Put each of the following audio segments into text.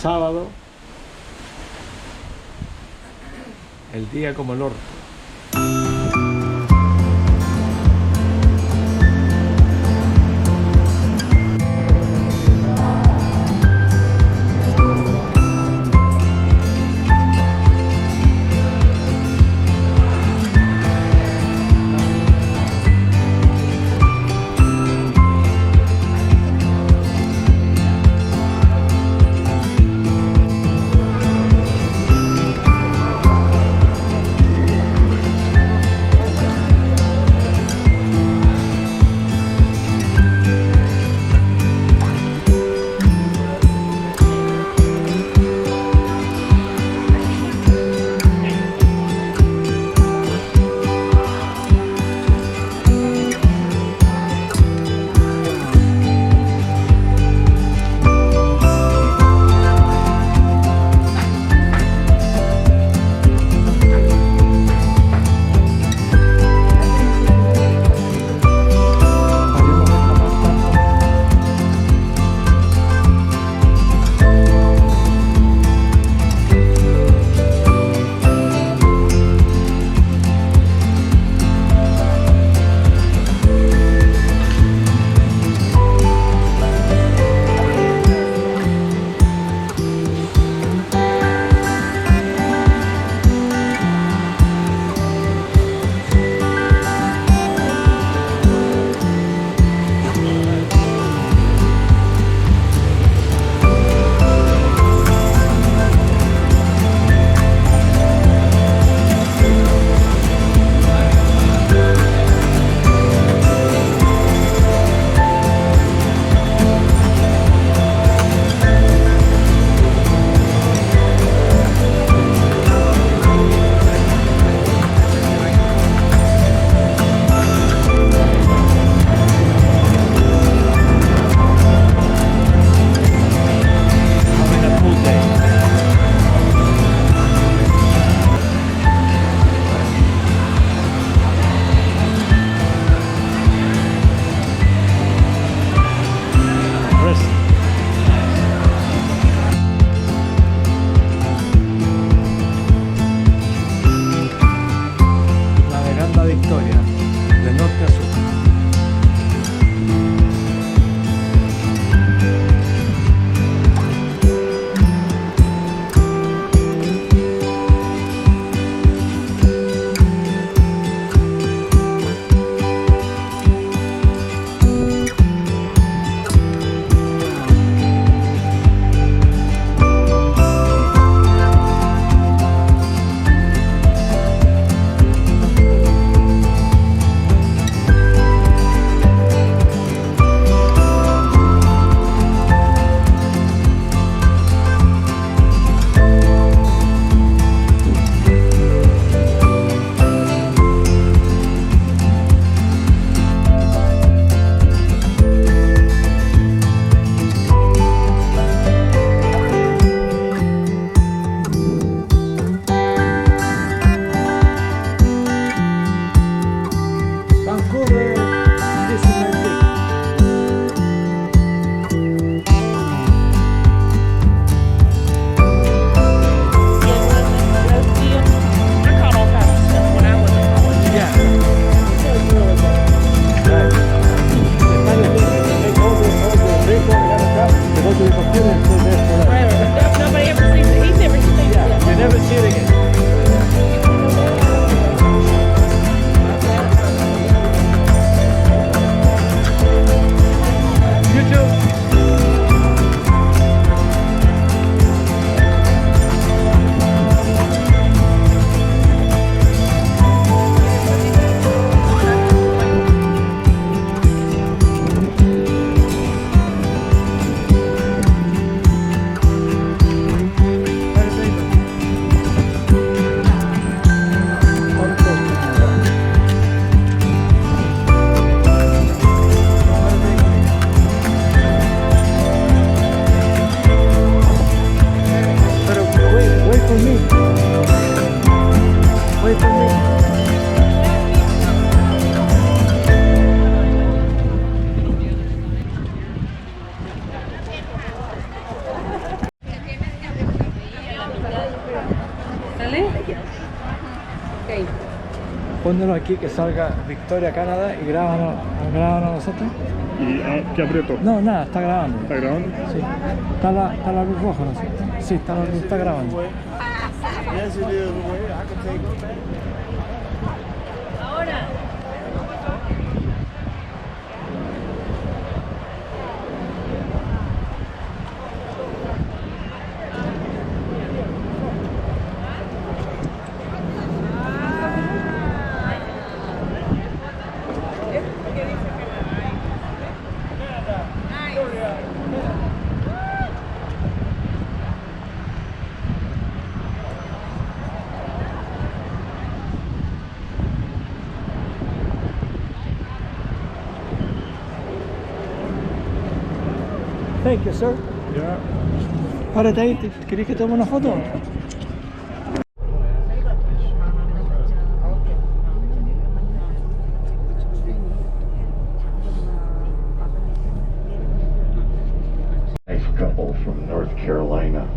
sábado, el día como el orto. Pónelo aquí que salga Victoria, Canadá y grábanos a nosotros. ¿Y qué aprieto? No, nada, está grabando. ¿Está grabando? Sí. Está la luz roja, ¿no? Sí, está la luz, está grabando. Ahora. Thank you, sir. Ya. Párate ahí, ¿querés que tome una foto? Nice couple from North Carolina.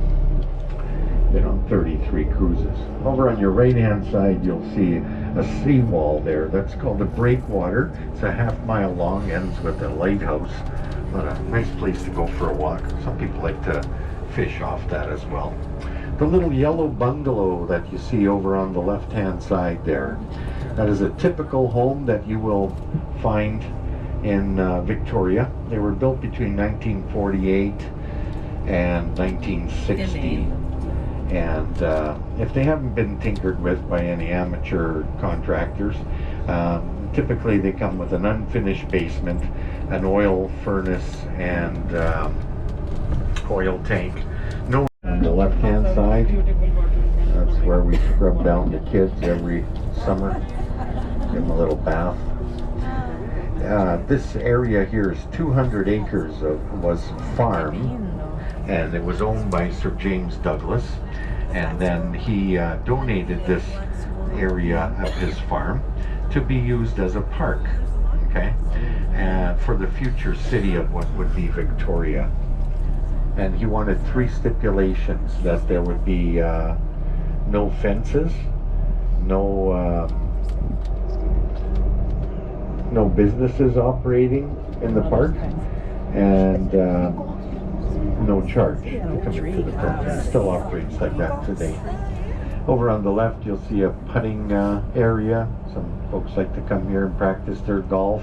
Been on 33 cruises. Over on your right-hand side, you'll see a seawall there. That's called a breakwater. It's a half-mile long, ends with a lighthouse. But a nice place to go for a walk. Some people like to fish off that as well. The little yellow bungalow that you see over on the left-hand side there, that is a typical home that you will find in Victoria. They were built between 1948 and 1960. And if they haven't been tinkered with by any amateur contractors, typically they come with an unfinished basement, an oil furnace, and oil tank. No, on the left-hand side, that's where we scrub down the kids every summer, give them a little bath. This area here is 200 acres was farm, and it was owned by Sir James Douglas, and then he donated this area of his farm to be used as a park, okay, for the future city of what would be Victoria. And he wanted 3 stipulations: that there would be no fences, no businesses operating in the park, and no charge to come into the park. It still operates like that today. Over on the left, you'll see a putting area. Some folks like to come here and practice their golf.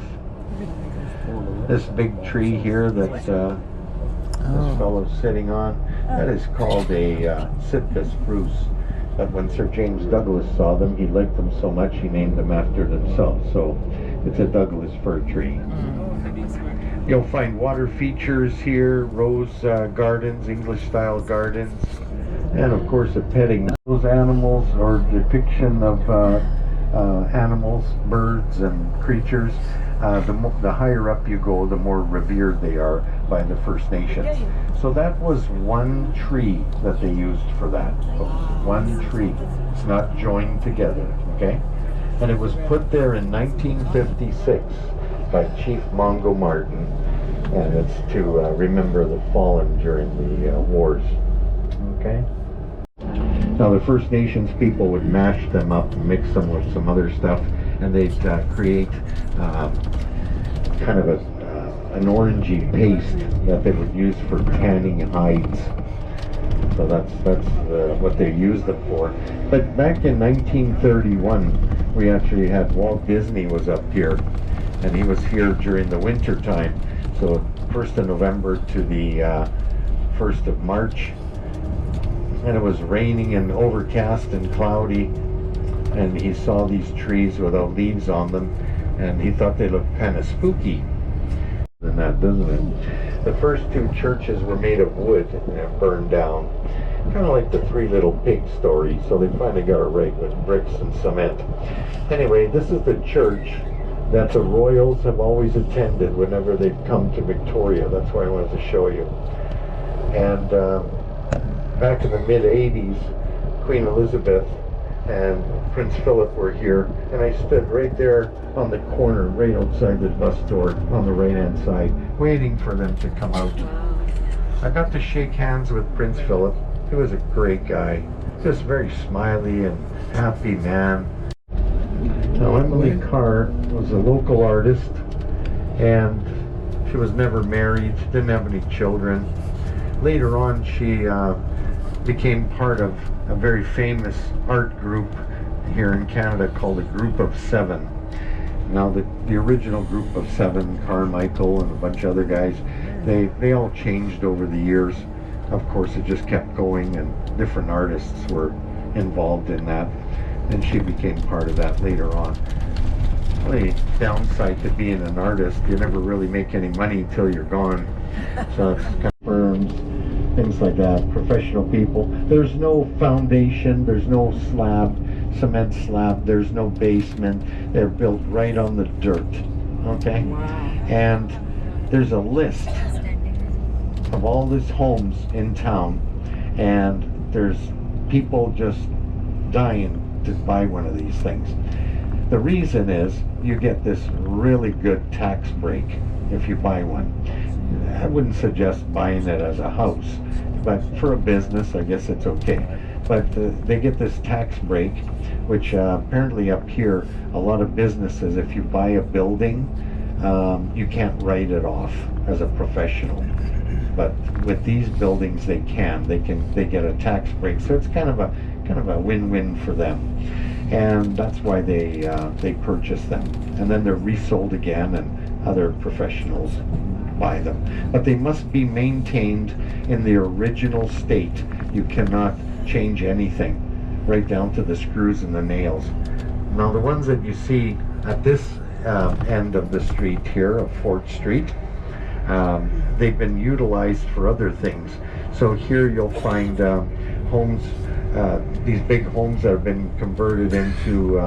This big tree here that this fellow's sitting on, that is called a Sitka spruce. But when Sir James Douglas saw them, he liked them so much he named them after himself. So it's a Douglas fir tree. You'll find water features here, rose gardens, English-style gardens, and of course a petting. Those animals or depiction of animals, birds, and creatures. The higher up you go, the more revered they are by the First Nations. So that was one tree that they used for that, folks. One tree. It's not joined together, okay? And it was put there in 1956 by Chief Mongo Martin, and it's to remember the fallen during the wars, okay? Now the First Nations people would mash them up and mix them with some other stuff, and they'd create kind of an orangey paste that they would use for tanning hides. So that's what they used them for. But back in 1931, we actually had Walt Disney was up here, and he was here during the winter time. So 1st of November to the 1st of March. And it was raining and overcast and cloudy, and he saw these trees without leaves on them, and he thought they looked kind of spooky. Than that, doesn't it? The first 2 churches were made of wood and burned down, kind of like the 3 Little Pigs story. So they finally got it right with bricks and cement. Anyway, this is the church that the royals have always attended whenever they've come to Victoria. That's why I wanted to show you. And back in the mid-80s, Queen Elizabeth and Prince Philip were here, and I stood right there on the corner, right outside the bus door on the right-hand side, waiting for them to come out. I got to shake hands with Prince Philip. He was a great guy, just very smiley and happy man. Now, Emily Carr was a local artist, and she was never married, didn't have any children. Later on, she became part of a very famous art group here in Canada called the Group of Seven. Now, the original Group of Seven, Carmichael and a bunch of other guys, they all changed over the years. Of course, it just kept going, and different artists were involved in that, and she became part of that later on. The downside to being an artist, you never really make any money until you're gone. So it's kind of firms, things like that, professional people. There's no foundation, there's no slab, cement slab, there's no basement. They're built right on the dirt, okay? Wow. And there's a list of all these homes in town, and there's people just dying to buy one of these things. The reason is you get this really good tax break if you buy one. I wouldn't suggest buying it as a house, but for a business, I guess it's okay. But they get this tax break, which apparently up here, a lot of businesses, if you buy a building, you can't write it off as a professional. But with these buildings, they get a tax break. So it's kind of a win-win for them. And that's why they purchase them, and then they're resold again, and other professionals buy them. But they must be maintained in the original state. You cannot change anything, right down to the screws and the nails. Now, the ones that you see at this end of the street here, of Fort Street, they've been utilized for other things. So here you'll find homes. These big homes that have been converted into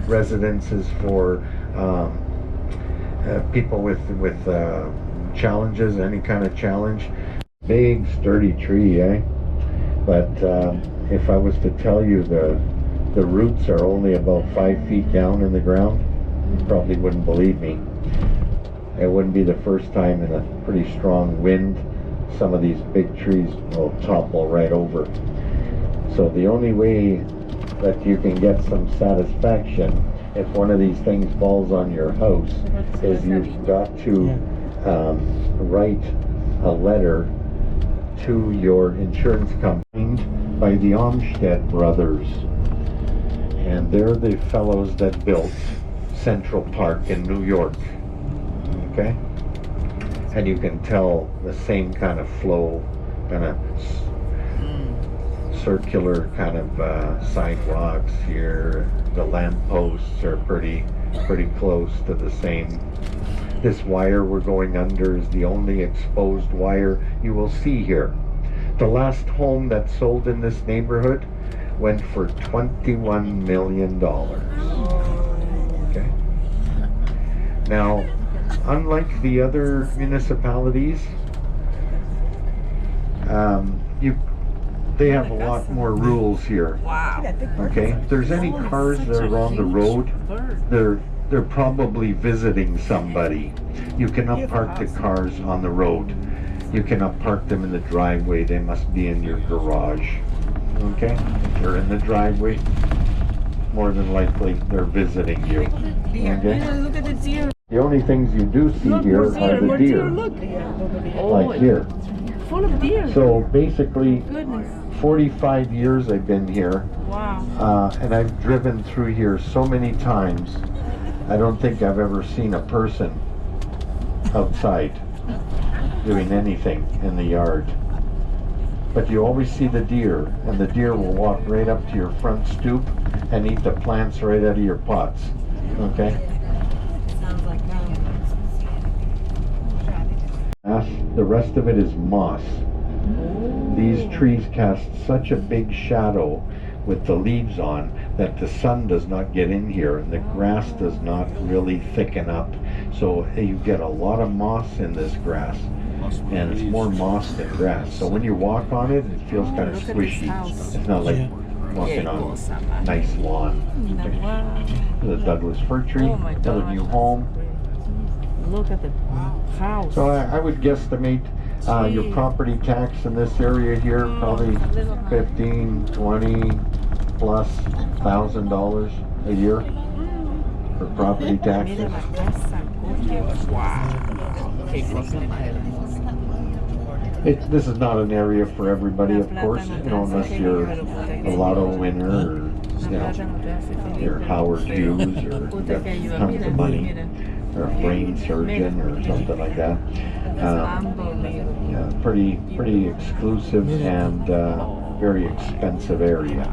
residences for people with challenges, any kind of challenge. Big sturdy tree, eh? But if I was to tell you the roots are only about 5 feet down in the ground, you probably wouldn't believe me. It wouldn't be the first time in a pretty strong wind some of these big trees will topple right over. So the only way that you can get some satisfaction if one of these things falls on your house is you've got to write a letter to your insurance company by the Olmsted brothers. And they're the fellows that built Central Park in New York. Okay? And you can tell the same kind of flow, kind of circular kind of sidewalks here. The lampposts are pretty close to the same. This wire we're going under is the only exposed wire you will see here. The last home that sold in this neighborhood went for $21 million. Okay. Now, unlike the other municipalities, they have a lot more rules here. Wow. Okay, if there's any cars that are on the road, they're probably visiting somebody. You cannot park the cars on the road. You cannot park them in the driveway. They must be in your garage. Okay, if you're in the driveway, more than likely they're visiting you. Okay. Look at the deer. The only things you do see here are the deer, like here. Full of deer. So basically, Goodness. 45 years I've been here. Wow. And I've driven through here so many times, I don't think I've ever seen a person outside doing anything in the yard. But you always see the deer, and the deer will walk right up to your front stoop and eat the plants right out of your pots. Okay? Sounds like The rest of it is moss. These trees cast such a big shadow with the leaves on that the sun does not get in here, and the grass does not really thicken up. So you get a lot of moss in this grass, and it's more moss than grass. So when you walk on it, it feels kind of squishy. It's not like walking on a nice lawn. The Douglas fir tree, another new home. Look at the house. So I would guesstimate your property tax in this area here probably $15,000, $20,000+ a year. for property Mira taxes. la casa, coche. Wow. Qué cosa más. This is not an area for everybody, of course, you know, unless you're a lotto winner or, you know, you're Howard Hughes or got tons of money or a brain surgeon or something like that. Yeah, pretty exclusive and very expensive area.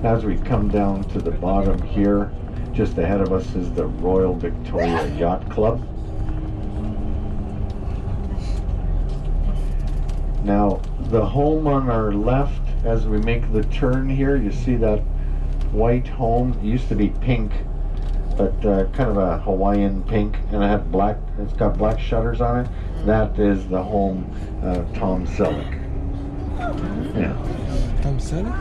As we come down to the bottom here, just ahead of us is the Royal Victoria Yacht Club. Now, the home on our left, as we make the turn here, you see that white home. It used to be pink, but kind of a Hawaiian pink, and it's got black shutters on it. That is the home Tom Selleck. Yeah. Tom Selleck?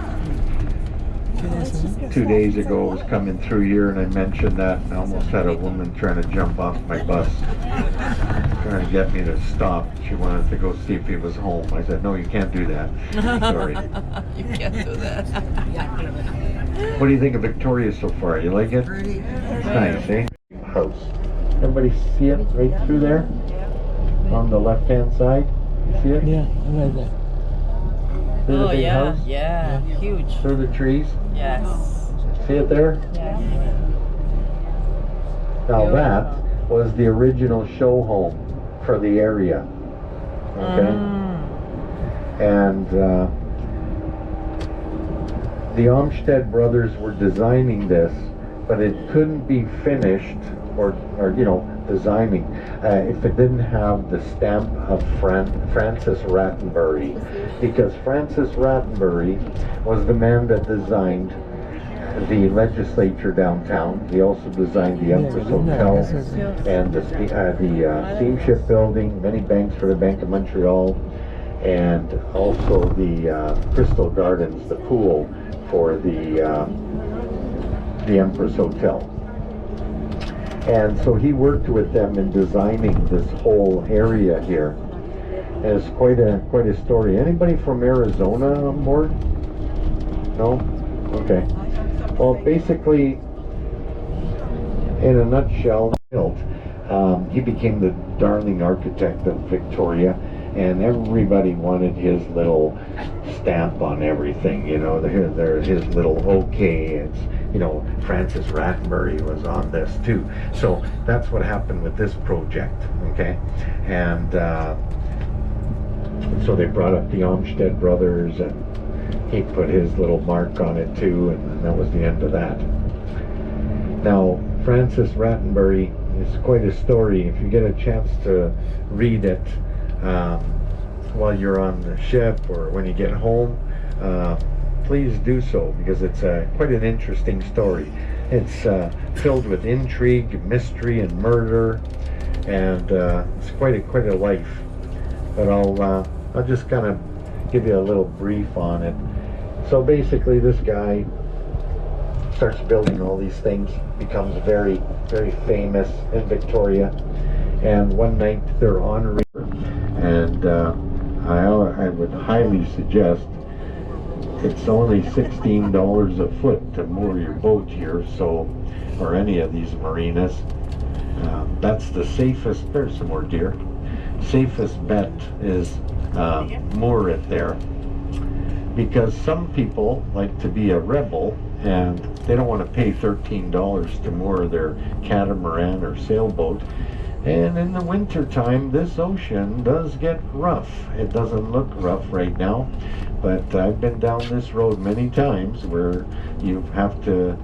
2 days ago I was coming through here and I mentioned that, and I almost had a woman trying to jump off my bus, trying to get me to stop. She wanted to go see if he was home. I said, no, you can't do that. Sorry. You can't do that. What do you think of Victoria so far? You like it? It's nice, eh? House. Everybody see it right through there? On the left-hand side? You see it? Yeah, right there. See the big house? Yeah, huge. Through the trees? Yes. See it there? Yeah. Now that was the original show home for the area. Okay? And the Olmsted brothers were designing this, but it couldn't be finished or you know, designing if it didn't have the stamp of Francis Rattenbury, because Francis Rattenbury was the man that designed the legislature downtown. He also designed the Empress Hotel and the steamship building, many banks for the Bank of Montreal, and also the Crystal Gardens, the pool for the Empress Hotel. And so he worked with them in designing this whole area here. And it's quite a story. Anybody from Arizona on board? No? Okay. Well, basically, in a nutshell, he became the darling architect of Victoria, and everybody wanted his little stamp on everything. You know, there's his little okay. It's, you know, Francis Rattenbury was on this too. So that's what happened with this project, okay? And so they brought up the Olmsted brothers, and he put his little mark on it too, and that was the end of that. Now, Francis Rattenbury is quite a story. If you get a chance to read it while you're on the ship or when you get home, please do so, because it's quite an interesting story. It's filled with intrigue, mystery, and murder, and it's quite a life. But I'll just kind of give you a little brief on it. So basically, this guy starts building all these things, becomes very famous in Victoria, and one night they're on a river, and I would highly suggest, it's only $16 a foot to moor your boat here, so, or any of these marinas. That's the safest, there's some more deer, safest bet is moor it there, because some people like to be a rebel and they don't want to pay $13 to moor their catamaran or sailboat. And in the winter time, this ocean does get rough. It doesn't look rough right now, but I've been down this road many times where you have to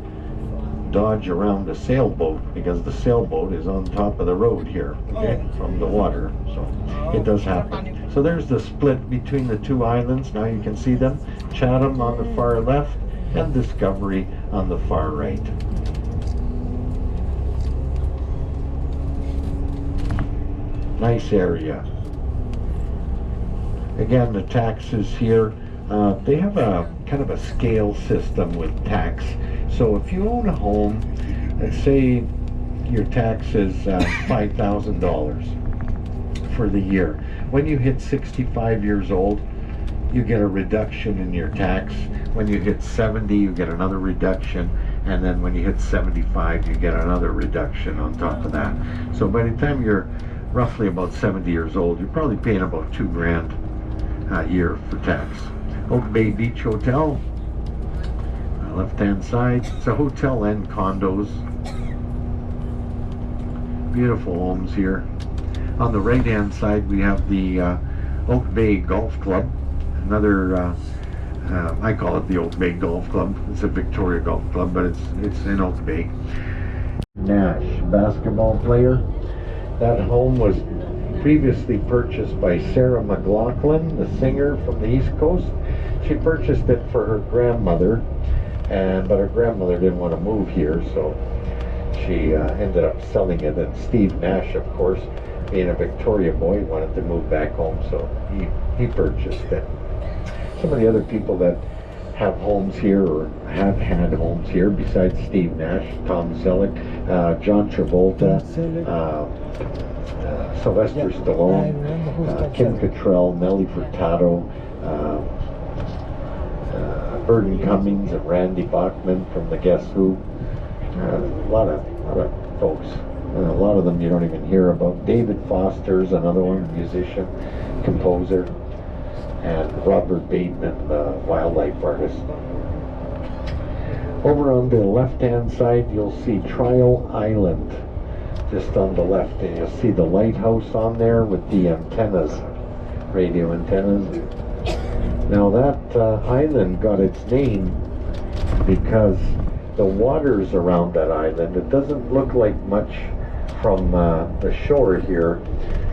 dodge around a sailboat because the sailboat is on top of the road here, okay, from the water. So it does happen. So there's the split between the two islands. Now you can see them. Chatham on the far left and Discovery on the far right. Nice area. Again, the taxes here, they have a kind of a scale system with tax. So if you own a home, let's say your tax is $5,000 for the year. When you hit 65 years old, you get a reduction in your tax. When you hit 70, you get another reduction, and then when you hit 75, you get another reduction on top of that. So by the time you're roughly about 70 years old, you're probably paying about $2,000 a year for tax. Oak Bay Beach Hotel, left-hand side. It's a hotel and condos. Beautiful homes here. On the right-hand side, we have the Oak Bay Golf Club. Another, I call it the Oak Bay Golf Club. It's a Victoria Golf Club, but it's in Oak Bay. Nash, basketball player. That home was previously purchased by Sarah McLaughlin, the singer from the East Coast. She purchased it for her grandmother, but her grandmother didn't want to move here, so she ended up selling it. And Steve Nash, of course, being a Victoria boy, wanted to move back home, so he purchased it. Some of the other people that have homes here or have had homes here, besides Steve Nash, Tom Selleck, John Travolta, Sylvester Stallone, Kim Cattrall, Nelly Furtado, Burton Cummings, and Randy Bachman from the Guess Who. A lot of folks. A lot of them you don't even hear about. David Foster's another one, musician, composer, and Robert Bateman, the wildlife artist. Over on the left-hand side, you'll see Trial Island, just on the left, and you'll see the lighthouse on there with the antennas, radio antennas. Now that island got its name because the waters around that island, it doesn't look like much from the shore here,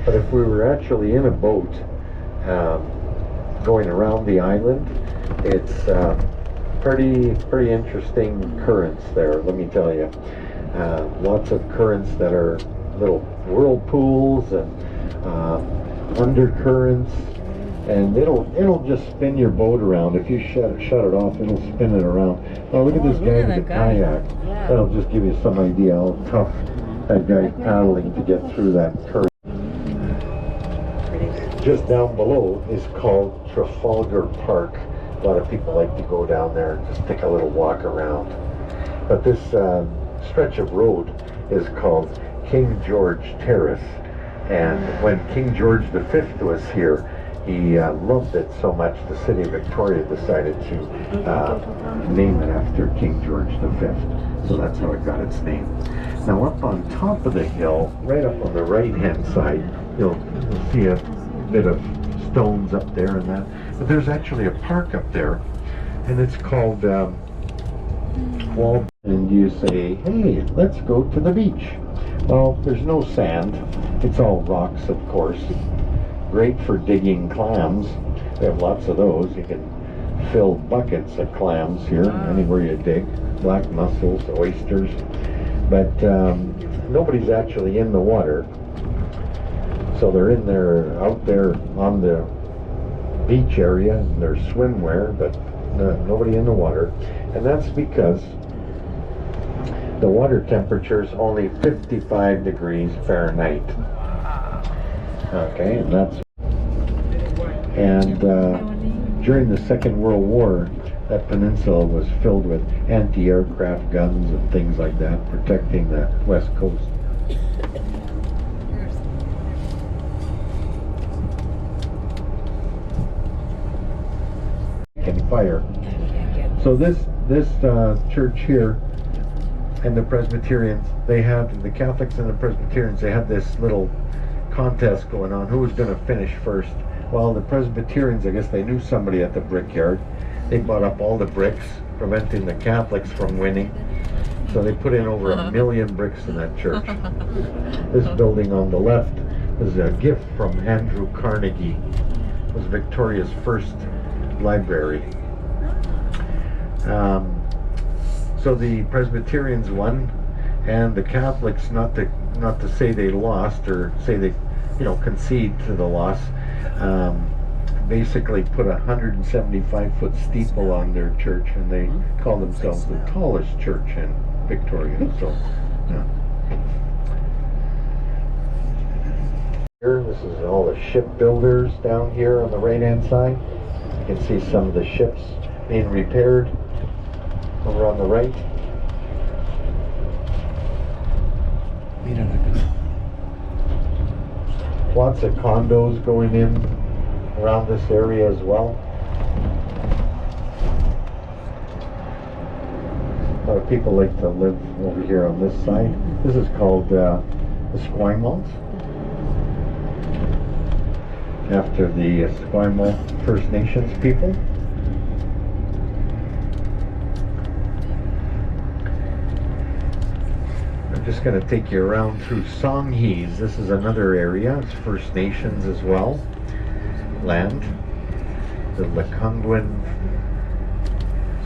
but if we were actually in a boat going around the island, it's pretty interesting currents there, let me tell you. Lots of currents that are little whirlpools and undercurrents, and it'll just spin your boat around. If you shut it off, it'll spin it around. Oh, look at this guy with a kayak. Yeah. That'll just give you some idea how tough that guy's paddling to get through that current. Just down below is called Trafalgar Park. A lot of people like to go down there and just take a little walk around. But this stretch of road is called King George Terrace. And when King George V was here, he loved it so much, the city of Victoria decided to name it after King George V. So that's how it got its name. Now up on top of the hill, right up on the right-hand side, you'll see a bit of stones up there and that. But there's actually a park up there, and it's called Wall. And you say, hey, let's go to the beach. Well, there's no sand. It's all rocks, of course. Great for digging clams. They have lots of those. You can fill buckets of clams here, anywhere you dig. Black mussels, oysters. But nobody's actually in the water. So they're in there, out there on the beach area in their swimwear, but nobody in the water. And that's because the water temperature is only 55 degrees Fahrenheit. Okay, and during the Second World War, that peninsula was filled with anti-aircraft guns and things like that, protecting the west coast. And fire. So this church here, and the Presbyterians, they have, the Catholics and the Presbyterians, they have this little contest going on, who was going to finish first. Well, the Presbyterians, I guess they knew somebody at the brickyard. They bought up all the bricks, preventing the Catholics from winning. So they put in over 1 million bricks in that church. This building on the left is a gift from Andrew Carnegie. It was Victoria's first library. So the Presbyterians won, and the Catholics, not to say they lost or say they, concede to the loss, basically put a 175-foot steeple on their church, and they call themselves the tallest church in Victoria. So, yeah. Here, this is all the shipbuilders down here on the right-hand side. can see some of the ships being repaired over on the right. Mira la casa. Lots of condos going in around this area as well. A lot of people like to live over here on this side. This is called the Esquimalt, after the Esquimalt First Nations people. I'm just going to take you around through Songhees. This is another area. It's First Nations as well. Land. The Lekwungen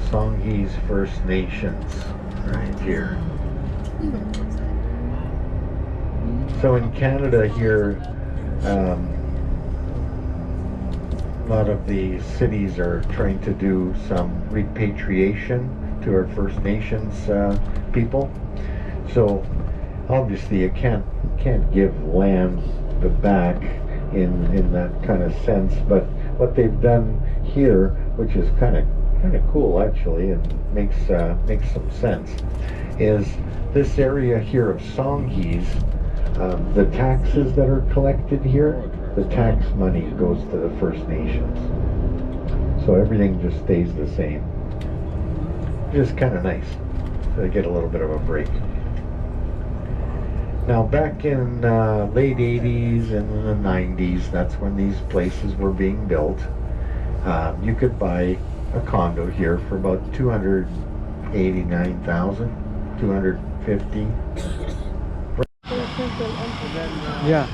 Songhees First Nations. Right here. So in Canada here, a lot of the cities are trying to do some repatriation to our First Nations people. So obviously you can't give land back in that kind of sense, but what they've done here, which is kind of cool actually, and makes some sense, is this area here of Songhees. The taxes that are collected here, the tax money goes to the First Nations. So everything just stays the same. Just kind of nice. So they get a little bit of a break. Now back in late 80s and the 90s, that's when these places were being built. You could buy a condo here for about $289,000, $250,000. Yeah.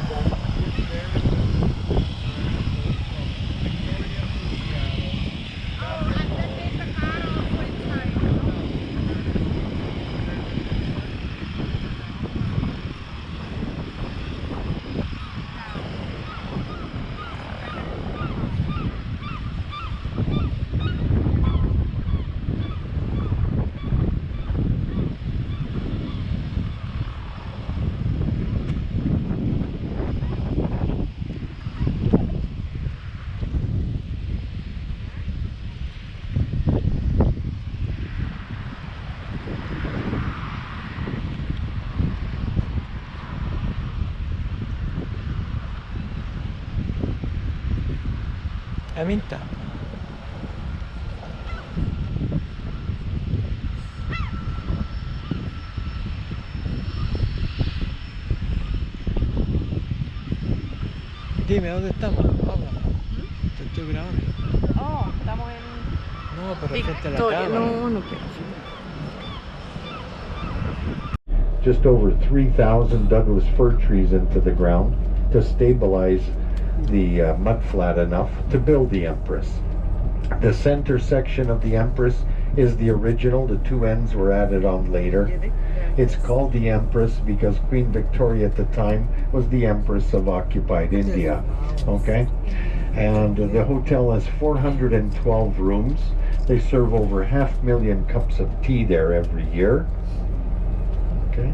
Aminta. Dime, ¿dónde estamos? Habla. Te estoy grabando. Oh, estamos en No, pero frente a la Victoria. cámara. No quiero. Just over 3,000 Douglas fir trees into the ground to stabilize the mudflat enough to build the Empress. The center section of the Empress is the original. The two ends were added on later. It's called the Empress because Queen Victoria at the time was the Empress of occupied India. Okay? And the hotel has 412 rooms. They serve over 500,000 cups of tea there every year. Okay?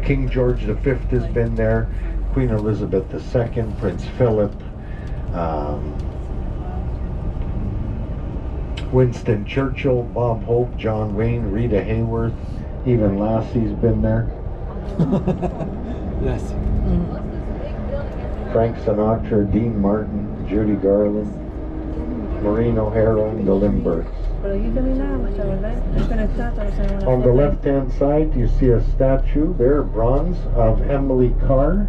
King George V has been there. Queen Elizabeth II, Prince Philip, Winston Churchill, Bob Hope, John Wayne, Rita Hayworth, even Lassie's been there. Lassie. Frank Sinatra, Dean Martin, Judy Garland, Maureen O'Hara, and the Lindberghs. On the left-hand side, you see a statue there, bronze, of Emily Carr.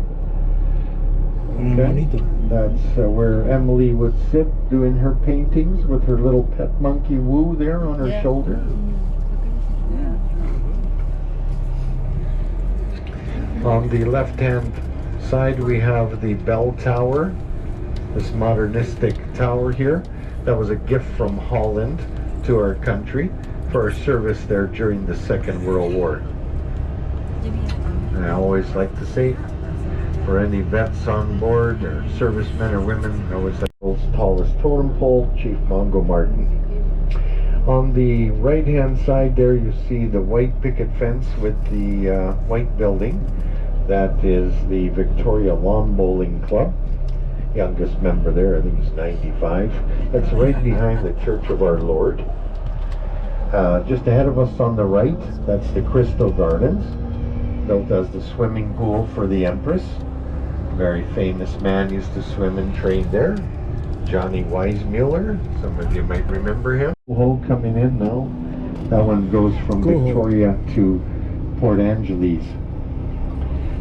Okay. That's where Emily would sit doing her paintings with her little pet monkey Woo there on her shoulder. On the left-hand side, we have the bell tower, this modernistic tower here. That was a gift from Holland to our country for our service there during the Second World War. And I always like to say, for any vets on board or servicemen or women, I always like the world's tallest totem pole, Chief Mongo Martin. On the right-hand side there, you see the white picket fence with the white building. That is the Victoria Lawn Bowling Club. youngest member there. I think he's 95. That's right behind the Church of Our Lord. Just ahead of us on the right, that's the Crystal Gardens, built as the swimming pool for the Empress. Very famous man used to swim and train there. Johnny Weissmuller, some of you might remember him. Hole coming in now. That one goes from Victoria to Port Angeles.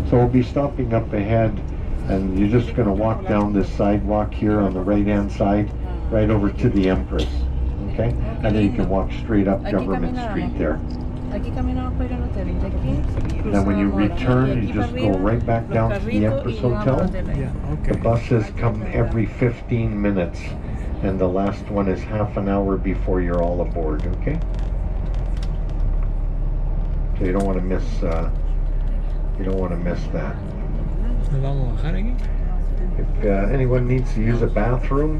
So we'll be stopping up ahead, and you're just going to walk down this sidewalk here on the right-hand side, right over to the Empress. Okay? And then you can walk straight up Government Street there. And then when you return, you just go right back down to the Empress Hotel. Yeah, The okay. buses come every 15 minutes, and the last one is half an hour before you're all aboard, okay? So you don't want to miss, that. Nos vamos a bajar aquí. If anyone needs to use a bathroom,